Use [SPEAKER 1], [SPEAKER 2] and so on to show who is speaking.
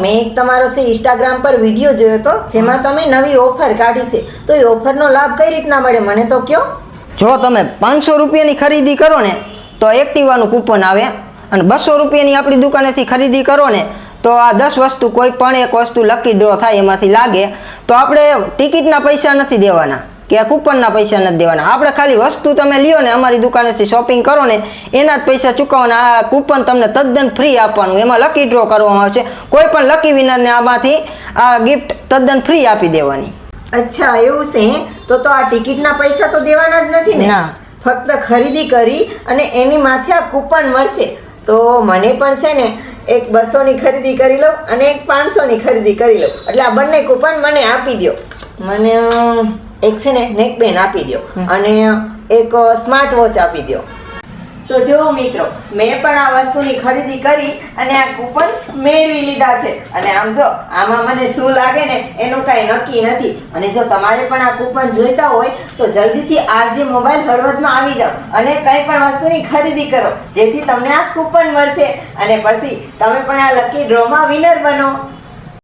[SPEAKER 1] મેં એક તમારો છે ઇન્સ્ટાગ્રામ પર વિડીયો જોયો હતો જેમાં તમે નવી ઓફર કાઢી છે, તો એ ઓફરનો લાભ કઈ રીતના મળે મને તો કયો.
[SPEAKER 2] જો તમે 500 રૂપિયાની ખરીદી કરો ને તો એક્ટિવાનું કૂપન આવે, અને 200 રૂપિયાની આપણી દુકાનેથી ખરીદી કરો ને તો આ 10 વસ્તુ કોઈ પણ એક વસ્તુ લકી ડ્રો થાય એમાંથી લાગે. તો આપણે ટિકિટના પૈસા નથી દેવાના કે કૂપનના પૈસા નથી દેવાના, આપણે ખાલી વસ્તુ તમે લ્યો ને અમારી દુકાનેથી શોપિંગ કરો ને એના જ પૈસા ચૂકવવાના. આ કૂપન તમને તદ્દન ફ્રી આપવાનું, એમાં લકી ડ્રો કરવામાં આવશે. કોઈ પણ લકી વિનરને આમાંથી આ ગિફ્ટ તદ્દન ફ્રી આપી દેવાની.
[SPEAKER 1] અચ્છા એવું છે હે? તો આ ટિકિટના પૈસા તો દેવાના જ નથી ને?
[SPEAKER 2] ના,
[SPEAKER 1] ફક્ત ખરીદી કરી અને એની માથે આ કૂપન મળશે. તો મને પણ છે ને એક 200ની ખરીદી કરી લઉં અને એક 500ની ખરીદી કરી લઉં, એટલે આ બંને કૂપન મને આપી દો. મને એક છે ને નેકબેન્ડ આપી દો અને એક સ્માર્ટ વોચ આપી દો. તો જુઓ મિત્રો, મેં પણ આ વસ્તુની ખરીદી કરી અને આ કૂપન મેળવી લીધા છે. અને આમ જો આમાં મને શું લાગે ને એનું કાંઈ નક્કી નથી. અને જો તમારે પણ આ કૂપન જોઈતા હોય તો જલ્દીથી આરજે મોબાઈલ હળવદમાં આવી જાઓ અને કંઈ પણ વસ્તુની ખરીદી કરો, જેથી તમને આ કૂપન મળશે અને પછી તમે પણ આ લકી ડ્રોમાં વિનર બનો.